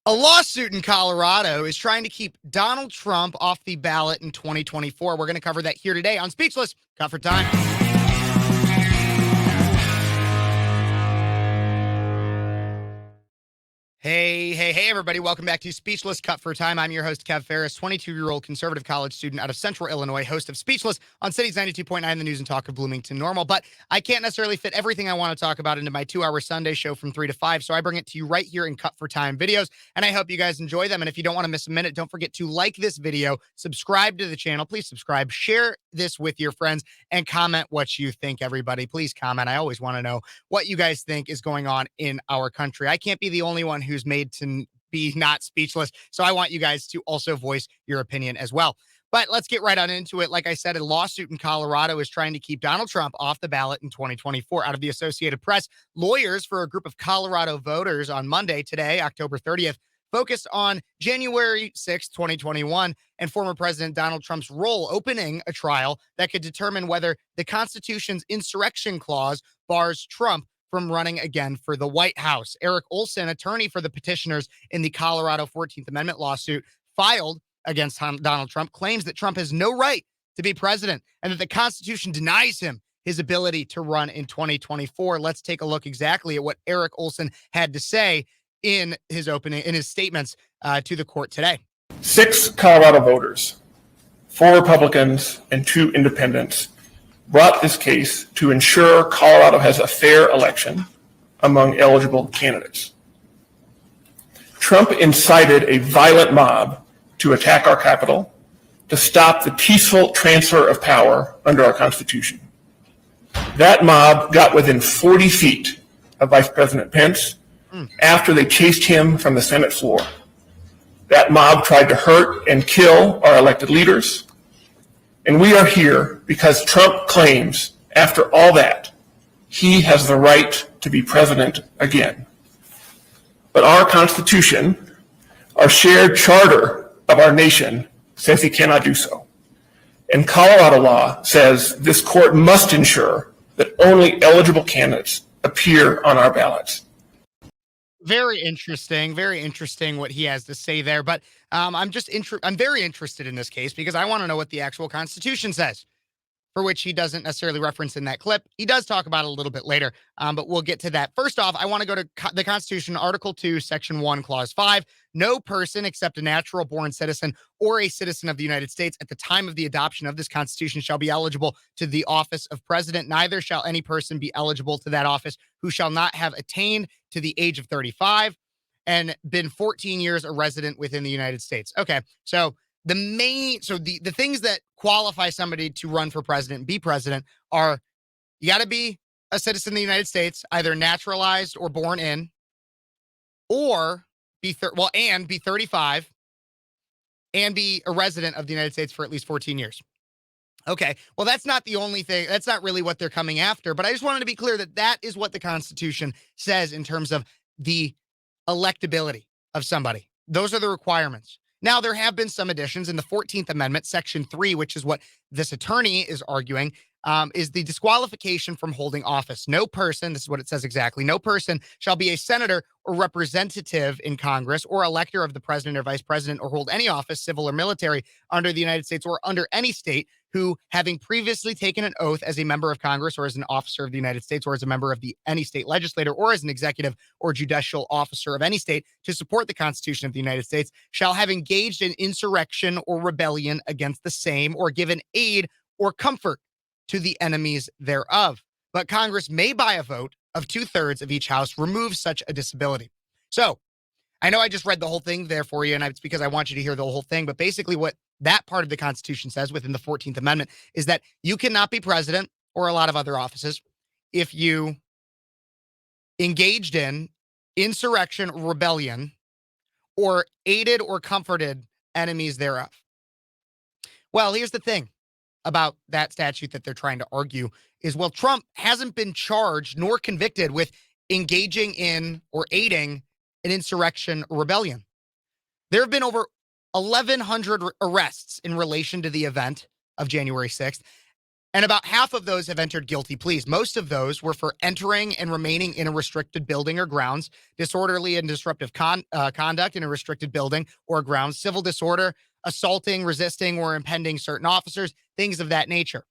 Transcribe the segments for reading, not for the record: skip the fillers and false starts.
A lawsuit in Colorado is trying to keep Donald Trump off the ballot in 2024. We're going to cover that here today on Speechless. Cut for time. Hey, everybody. Welcome back to Speechless Cut for Time. I'm your host, Phares, 22-year-old conservative college student out of Central Illinois, host of Speechless on Cities 92.9, the news and talk of Bloomington Normal. But I can't necessarily fit everything I want to talk about into my 2-hour Sunday show from 3 to 5, so I bring it to you right here in Cut for Time videos, and I hope you guys enjoy them. And if you don't want to miss a minute, don't forget to like this video, subscribe to the channel. Please subscribe, share this with your friends, and comment what you think, everybody. Please comment. I always want to know what you guys think is going on in our country. I can't be the only one who's made to be not speechless. So I want you guys to also voice your opinion as well. But let's get right on into it. Like I said, a lawsuit in Colorado is trying to keep Donald Trump off the ballot in 2024. Out of the Associated Press, lawyers for a group of Colorado voters on Monday, today, October 30th, focused on January 6, 2021, and former President Donald Trump's role opening a trial that could determine whether the Constitution's insurrection clause bars Trump from running again for the White House. Eric Olson, attorney for the petitioners in the Colorado 14th Amendment lawsuit filed against Donald Trump, claims that Trump has no right to be president and that the Constitution denies him his ability to run in 2024. Let's take a look exactly at what Eric Olson had to say in his statements to the court today. 6 Colorado voters, 4 Republicans and 2 independents, brought this case to ensure Colorado has a fair election among eligible candidates. Trump incited a violent mob to attack our Capitol to stop the peaceful transfer of power under our Constitution. That mob got within 40 feet of Vice President Pence after they chased him from the Senate floor. That mob tried to hurt and kill our elected leaders. And we are here because Trump claims, after all that, he has the right to be president again. But our Constitution, our shared charter of our nation, says he cannot do so. And Colorado law says this court must ensure that only eligible candidates appear on our ballots. Very interesting what he has to say there. But I'm very interested in this case because I want to know what the actual Constitution says, for which he doesn't necessarily reference in that clip. He does talk about it a little bit later, but we'll get to that. First off, I want to go to the Constitution, Article 2, Section 1, Clause 5. No person except a natural-born citizen or a citizen of the United States at the time of the adoption of this Constitution shall be eligible to the office of president. Neither shall any person be eligible to that office who shall not have attained to the age of 35 and been 14 years a resident within the United States. Okay, so the things that qualify somebody to run for president and be president are you got to be a citizen of the United States, either naturalized or born in, or be 35 and be a resident of the United States for at least 14 years. Okay, well, that's not the only thing. That's not really what they're coming after, but I just wanted to be clear that that is what the Constitution says in terms of the electability of somebody. Those are the requirements. Now, there have been some additions in the 14th Amendment, Section 3, which is what this attorney is arguing, is the disqualification from holding office. No person, this is what it says exactly, no person shall be a senator or representative in Congress or elector of the president or vice president or hold any office, civil or military, under the United States or under any state who, having previously taken an oath as a member of Congress or as an officer of the United States or as a member of any state legislator or as an executive or judicial officer of any state to support the Constitution of the United States, shall have engaged in insurrection or rebellion against the same or given aid or comfort to the enemies thereof. But Congress may, by a vote of 2/3 of each house, remove such a disability. So I know I just read the whole thing there for you, and it's because I want you to hear the whole thing. But basically what that part of the Constitution says within the 14th Amendment is that you cannot be president or a lot of other offices if you engaged in insurrection, rebellion, or aided or comforted enemies thereof. Well, here's the thing about that statute that they're trying to argue is, well, Trump hasn't been charged nor convicted with engaging in or aiding an insurrection or rebellion. There have been over 1,100 arrests in relation to the event of January 6th. And about half of those have entered guilty pleas. Most of those were for entering and remaining in a restricted building or grounds, disorderly and disruptive conduct in a restricted building or grounds, civil disorder, assaulting, resisting, or impeding certain officers, things of that nature.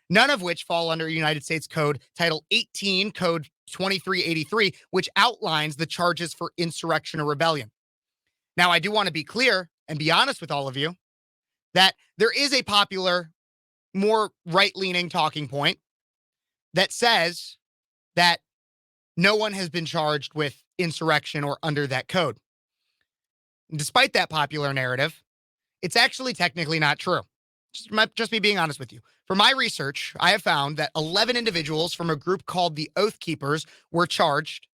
None of which fall under United States Code Title 18, Code 2383, which outlines the charges for insurrection or rebellion. Now, I do want to be clear and be honest with all of you that there is a popular, more right-leaning talking point that says that no one has been charged with insurrection or under that code. And despite that popular narrative, it's actually technically not true. Just me being honest with you. For my research, I have found that 11 individuals from a group called the Oath Keepers were charged,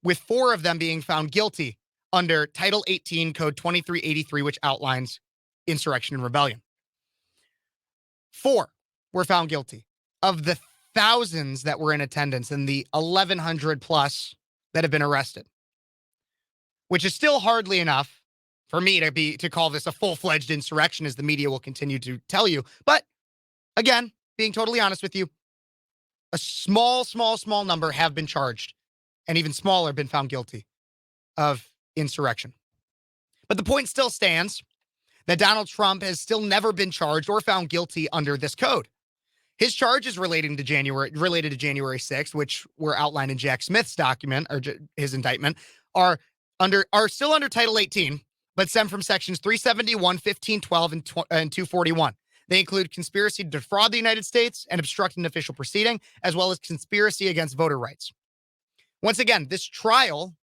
with 4 of them being found guilty under Title 18, Code 2383, which outlines insurrection and rebellion. 4 were found guilty of the thousands that were in attendance and the 1,100 plus that have been arrested, which is still hardly enough for me to call this a full-fledged insurrection, as the media will continue to tell you. But again, being totally honest with you, a small number have been charged, and even smaller been found guilty of insurrection. But the point still stands that Donald Trump has still never been charged or found guilty under this code. His charges related to January 6th, which were outlined in Jack Smith's document or his indictment, are still under Title 18, but stem from sections 371, 1512, and 241. They include conspiracy to defraud the United States and obstruct an official proceeding, as well as conspiracy against voter rights. Once again, this trial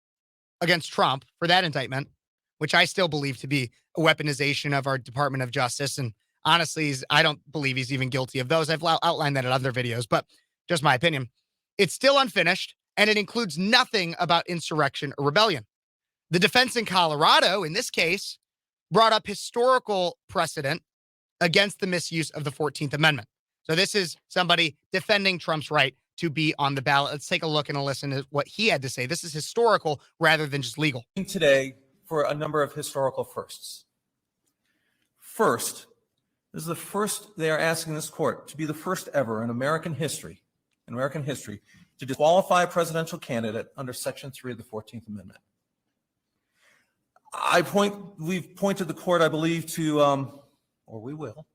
against Trump for that indictment, which I still believe to be a weaponization of our Department of Justice, and honestly, I don't believe he's even guilty of those. I've outlined that in other videos, but just my opinion. It's still unfinished, and it includes nothing about insurrection or rebellion. The defense in Colorado, in this case, brought up historical precedent against the misuse of the 14th Amendment. So this is somebody defending Trump's right to be on the ballot. Let's take a look and listen to what he had to say. This is historical rather than just legal. Today for a number of historical firsts. First, this is the first they are asking this court to be the first ever in American history, to disqualify a presidential candidate under Section 3 of the 14th Amendment. We've pointed the court, I believe, to, or we will,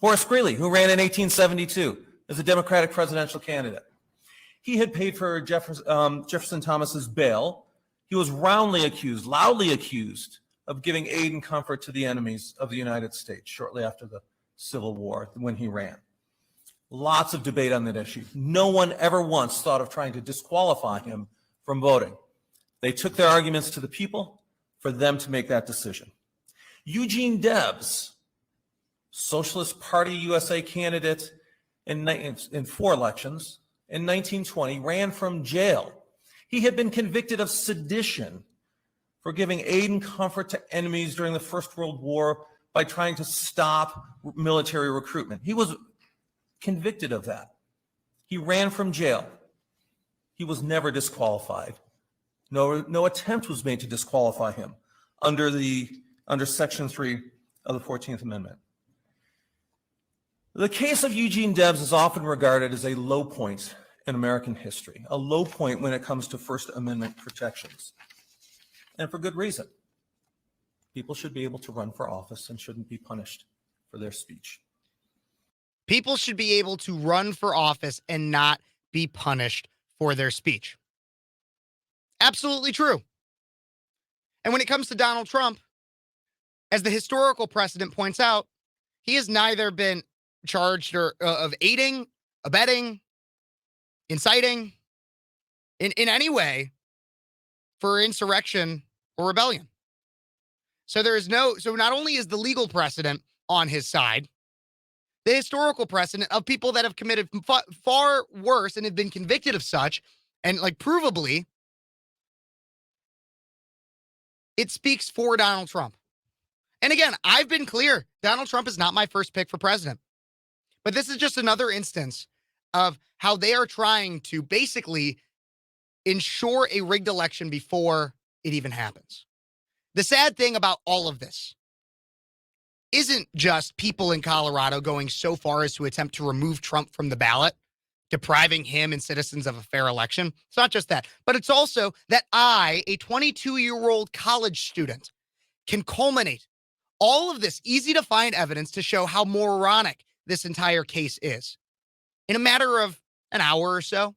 Horace Greeley, who ran in 1872 as a Democratic presidential candidate. He had paid for Jefferson Thomas's bail. He was loudly accused of giving aid and comfort to the enemies of the United States shortly after the Civil War when he ran. Lots of debate on that issue. No one ever once thought of trying to disqualify him from voting. They took their arguments to the people for them to make that decision. Eugene Debs, Socialist Party USA candidate in 4 elections in 1920, ran from jail. He had been convicted of sedition for giving aid and comfort to enemies during the First World War by trying to stop military recruitment. He was convicted of that. He ran from jail. He was never disqualified. No attempt was made to disqualify him under Section 3 of the 14th Amendment. The case of Eugene Debs is often regarded as a low point in American history, a low point when it comes to First Amendment protections, and for good reason. People should be able to run for office and shouldn't be punished for their speech. People should be able to run for office and not be punished for their speech. Absolutely true. And when it comes to Donald Trump, as the historical precedent points out, he has neither been charged of aiding, abetting, inciting in any way for insurrection or rebellion. So not only is the legal precedent on his side, the historical precedent of people that have committed far worse and have been convicted of such, and provably, it speaks for Donald Trump. And again, I've been clear, Donald Trump is not my first pick for president. But this is just another instance of how they are trying to basically ensure a rigged election before it even happens. The sad thing about all of this isn't just people in Colorado going so far as to attempt to remove Trump from the ballot, depriving him and citizens of a fair election. It's not just that, but it's also that I, a 22-year-old college student, can culminate all of this easy to find evidence to show how moronic this entire case is in a matter of an hour or so.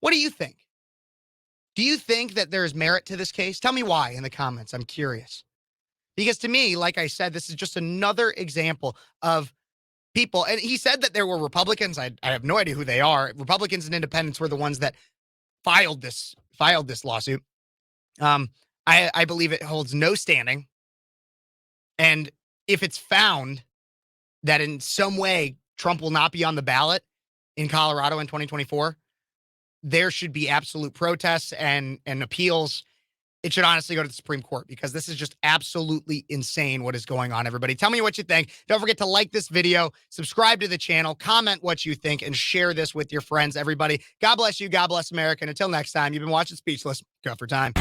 What do you think? Do you think that there's merit to this case? Tell me why in the comments. I'm curious. Because to me, like I said, this is just another example of people. And he said that there were Republicans. I have no idea who they are. Republicans and independents were the ones that filed this lawsuit. I believe it holds no standing. And if it's found that in some way Trump will not be on the ballot in Colorado in 2024, there should be absolute protests and appeals. It should honestly go to the Supreme Court because this is just absolutely insane what is going on, everybody. Tell me what you think. Don't forget to like this video, subscribe to the channel, comment what you think, and share this with your friends, everybody. God bless you. God bless America. And until next time, you've been watching Speechless. Go for time.